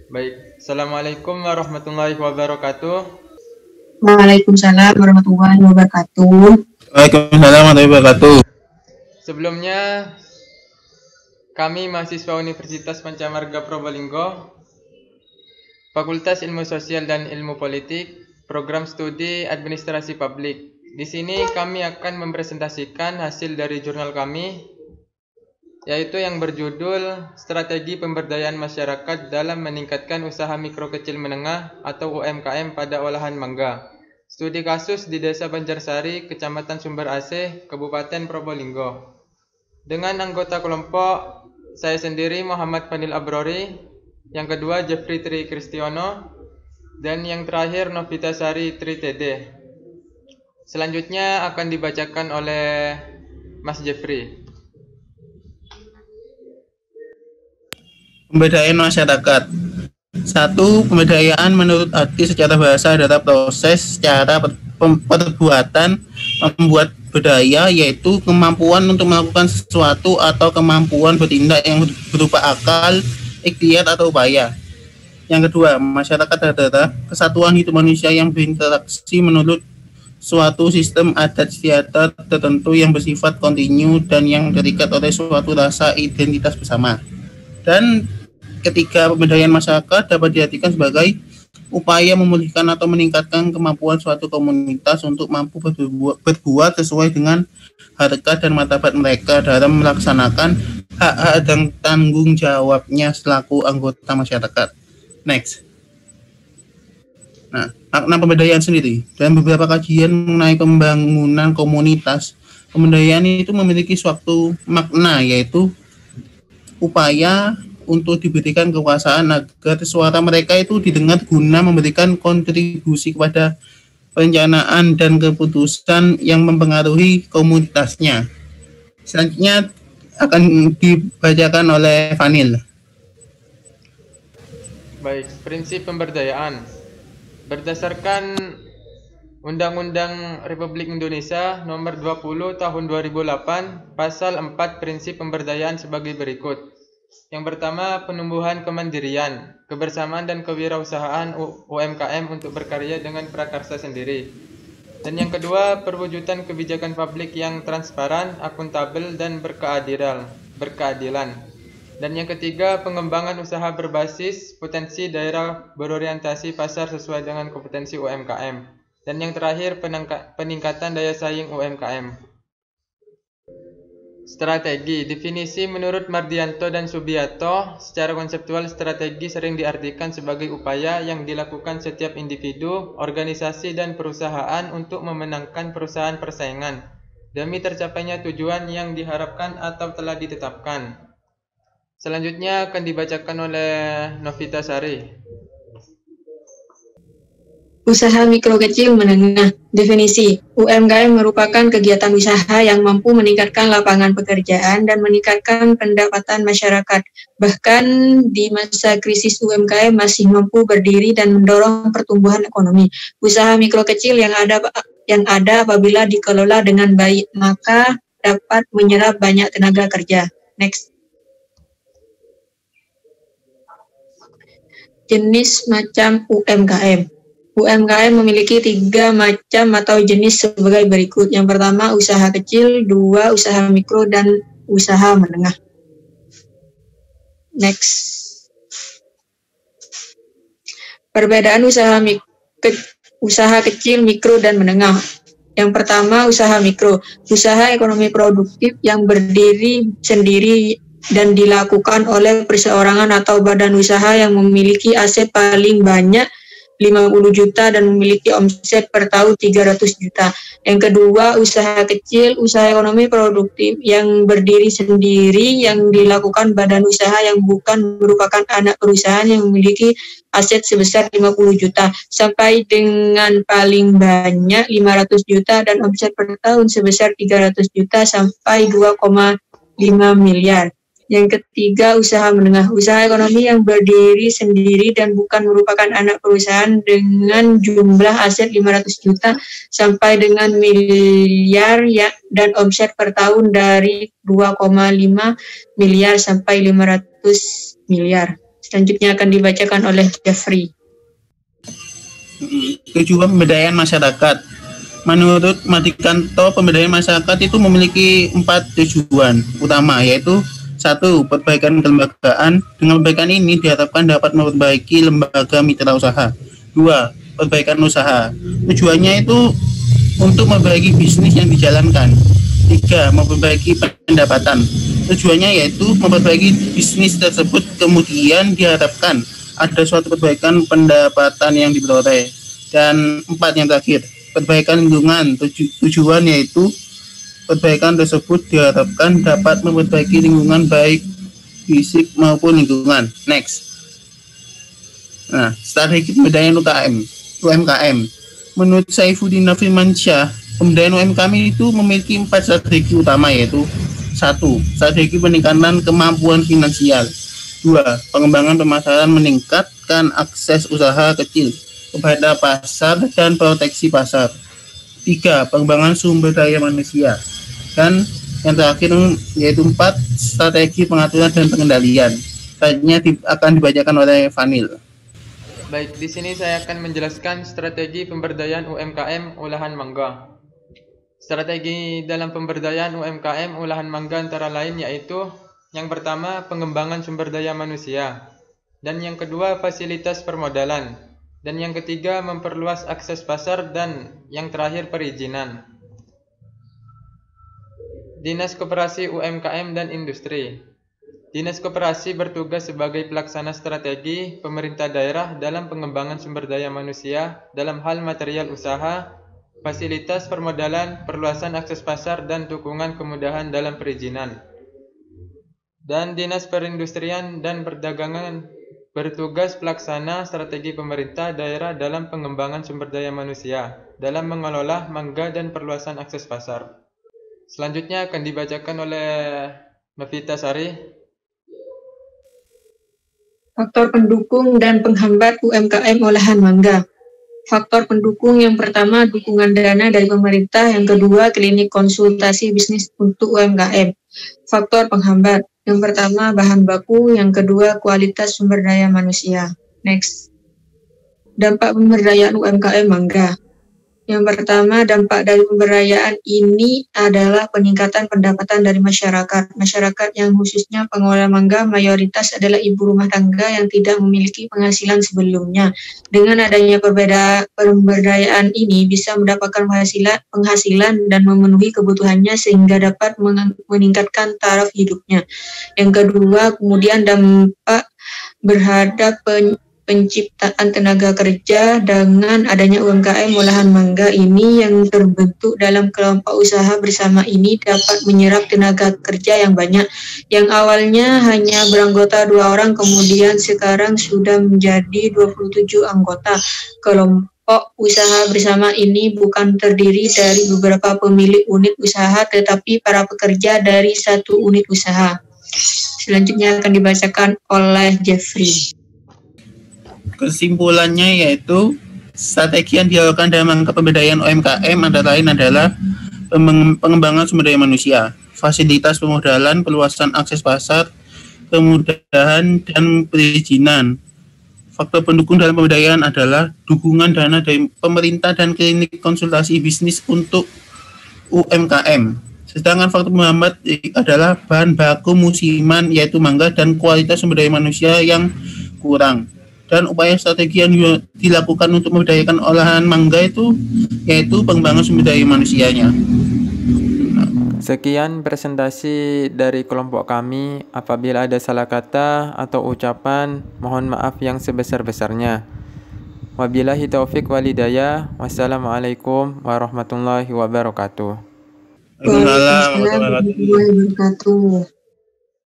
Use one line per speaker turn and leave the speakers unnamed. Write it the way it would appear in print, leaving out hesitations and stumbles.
Baik, Assalamualaikum warahmatullahi wabarakatuh.
Waalaikumsalam warahmatullahi wabarakatuh.
Waalaikumsalam warahmatullahi wabarakatuh.
Sebelumnya, kami mahasiswa Universitas Pancamarga Probolinggo, Fakultas Ilmu Sosial dan Ilmu Politik, Program Studi Administrasi Publik. Di sini kami akan mempresentasikan hasil dari jurnal kami, yaitu yang berjudul Strategi Pemberdayaan Masyarakat dalam Meningkatkan Usaha Mikro Kecil Menengah atau UMKM pada Olahan Mangga. Studi kasus di Desa Banjarsari, Kecamatan Sumber Asih, Kabupaten Probolinggo. Dengan anggota kelompok, saya sendiri Muhammad Fadil Abrori, yang kedua Jeffrey Tri Kristiono, dan yang terakhir Novita Sari Tri Tede. Selanjutnya akan dibacakan oleh Mas Jeffrey.
Pemberdayaan masyarakat. 1. Pemberdayaan menurut arti secara bahasa adalah proses secara perbuatan membuat berdaya, yaitu kemampuan untuk melakukan sesuatu atau kemampuan bertindak yang berupa akal, ikhtiar atau upaya. Yang kedua, masyarakat adalah kesatuan hidup manusia yang berinteraksi menurut suatu sistem adat istiadat tertentu yang bersifat kontinu dan yang terikat oleh suatu rasa identitas bersama. Dan ketiga, pemberdayaan masyarakat dapat diartikan sebagai upaya memulihkan atau meningkatkan kemampuan suatu komunitas untuk mampu berbuat sesuai dengan harkat dan martabat mereka dalam melaksanakan hak-hak dan tanggung jawabnya selaku anggota masyarakat. Next. Nah, makna pemberdayaan sendiri. Dalam beberapa kajian mengenai pembangunan komunitas, pemberdayaan itu memiliki suatu makna, yaitu upaya untuk diberikan kekuasaan agar suara mereka itu didengar guna memberikan kontribusi kepada perencanaan dan keputusan yang mempengaruhi komunitasnya. Selanjutnya akan dibacakan oleh Vanil.
Baik, prinsip pemberdayaan. Berdasarkan Undang-Undang Republik Indonesia Nomor 20 Tahun 2008, Pasal 4 Prinsip Pemberdayaan sebagai berikut. Yang pertama, penumbuhan kemandirian, kebersamaan dan kewirausahaan UMKM untuk berkarya dengan prakarsa sendiri. Dan yang kedua, perwujudan kebijakan publik yang transparan, akuntabel, dan berkeadilan. Dan yang ketiga, pengembangan usaha berbasis potensi daerah berorientasi pasar sesuai dengan kompetensi UMKM. Dan yang terakhir, peningkatan daya saing UMKM. Strategi. Definisi menurut Mardianto dan Subiato, secara konseptual strategi sering diartikan sebagai upaya yang dilakukan setiap individu, organisasi, dan perusahaan untuk memenangkan perusahaan persaingan demi tercapainya tujuan yang diharapkan atau telah ditetapkan. Selanjutnya akan dibacakan oleh Novita Sari.
Usaha mikro kecil menengah. Definisi, UMKM merupakan kegiatan usaha yang mampu meningkatkan lapangan pekerjaan dan meningkatkan pendapatan masyarakat. Bahkan di masa krisis UMKM masih mampu berdiri dan mendorong pertumbuhan ekonomi. Usaha mikro kecil yang ada apabila dikelola dengan baik, maka dapat menyerap banyak tenaga kerja. Next. Jenis macam UMKM. UMKM memiliki 3 macam atau jenis sebagai berikut. Yang pertama, usaha kecil, 2, usaha mikro, dan usaha menengah. Next. Perbedaan usaha kecil, mikro, dan menengah. Yang pertama, usaha mikro. Usaha ekonomi produktif yang berdiri sendiri dan dilakukan oleh perseorangan atau badan usaha yang memiliki aset paling banyak 50 juta dan memiliki omset per tahun 300 juta. Yang kedua, usaha kecil, usaha ekonomi produktif yang berdiri sendiri yang dilakukan badan usaha yang bukan merupakan anak perusahaan yang memiliki aset sebesar 50 juta sampai dengan paling banyak 500 juta dan omset per tahun sebesar 300 juta sampai 2,5 miliar. Yang ketiga, usaha menengah. Usaha ekonomi yang berdiri sendiri dan bukan merupakan anak perusahaan dengan jumlah aset 500 juta sampai dengan miliar ya, dan omset per tahun dari 2,5 miliar sampai 500 miliar. Selanjutnya akan dibacakan oleh Jeffrey.
Tujuan pemberdayaan masyarakat. Menurut Madikanto, pemberdayaan masyarakat itu memiliki 4 tujuan utama, yaitu 1. Perbaikan kelembagaan. Dengan perbaikan ini diharapkan dapat memperbaiki lembaga mitra usaha. 2. Perbaikan usaha. Tujuannya itu untuk memperbaiki bisnis yang dijalankan. 3. Memperbaiki pendapatan. Tujuannya yaitu memperbaiki bisnis tersebut, kemudian diharapkan ada suatu perbaikan pendapatan yang diperoleh. Dan 4 yang terakhir, perbaikan lingkungan. Tujuan yaitu perbaikan tersebut diharapkan dapat memperbaiki lingkungan baik fisik maupun lingkungan. Next. Nah, strategi pemberdayaan UMKM. Menurut Saifuddin Firmansyah, pemberdayaan UMKM itu memiliki 4 strategi utama, yaitu 1. Strategi peningkatan kemampuan finansial. 2. Pengembangan pemasaran, meningkatkan akses usaha kecil kepada pasar dan proteksi pasar. 3. Pengembangan sumber daya manusia. Dan yang terakhir yaitu 4. Strategi pengaturan dan pengendalian. Selanjutnya akan dibacakan oleh Vanil.
Baik, di sini saya akan menjelaskan strategi pemberdayaan UMKM olahan mangga. Strategi dalam pemberdayaan UMKM olahan mangga antara lain yaitu yang pertama pengembangan sumber daya manusia, dan yang kedua fasilitas permodalan, dan yang ketiga memperluas akses pasar, dan yang terakhir perizinan. Dinas Koperasi UMKM dan Industri. Dinas Koperasi bertugas sebagai pelaksana strategi pemerintah daerah dalam pengembangan sumber daya manusia dalam hal material usaha, fasilitas permodalan, perluasan akses pasar, dan dukungan kemudahan dalam perizinan. Dan Dinas Perindustrian dan Perdagangan bertugas pelaksana strategi pemerintah daerah dalam pengembangan sumber daya manusia dalam mengelola mangga dan perluasan akses pasar. Selanjutnya akan dibacakan oleh Mevita Sari.
Faktor pendukung dan penghambat UMKM olahan mangga. Faktor pendukung yang pertama dukungan dana dari pemerintah, yang kedua klinik konsultasi bisnis untuk UMKM. Faktor penghambat yang pertama bahan baku, yang kedua kualitas sumber daya manusia. Next. Dampak pemberdayaan UMKM mangga. Yang pertama, dampak dari pemberdayaan ini adalah peningkatan pendapatan dari masyarakat. Masyarakat yang khususnya pengolah mangga mayoritas adalah ibu rumah tangga yang tidak memiliki penghasilan sebelumnya. Dengan adanya pemberdayaan ini bisa mendapatkan penghasilan dan memenuhi kebutuhannya sehingga dapat meningkatkan taraf hidupnya. Yang kedua, kemudian dampak berhadap penciptaan tenaga kerja. Dengan adanya UMKM olahan mangga ini yang terbentuk dalam kelompok usaha bersama ini dapat menyerap tenaga kerja yang banyak, yang awalnya hanya beranggota 2 orang kemudian sekarang sudah menjadi 27 anggota. Kelompok usaha bersama ini bukan terdiri dari beberapa pemilik unit usaha tetapi para pekerja dari satu unit usaha. Selanjutnya akan dibacakan oleh Jeffrey.
Kesimpulannya yaitu strategi yang dilakukan dalam rangka pemberdayaan UMKM antara lain adalah pengembangan sumber daya manusia, fasilitas permodalan, perluasan akses pasar, kemudahan dan perizinan. Faktor pendukung dalam pemberdayaan adalah dukungan dana dari pemerintah dan klinik konsultasi bisnis untuk UMKM. Sedangkan faktor penghambat adalah bahan baku musiman yaitu mangga dan kualitas sumber daya manusia yang kurang. Dan upaya strategi yang dilakukan untuk memberdayakan olahan mangga itu yaitu pengembangan sumber daya manusianya.
Sekian presentasi dari kelompok kami. Apabila ada salah kata atau ucapan, mohon maaf yang sebesar-besarnya. Wabillahi taufik walhidayah. Wassalamualaikum warahmatullahi wabarakatuh.
Waalaikumsalam warahmatullahi wabarakatuh.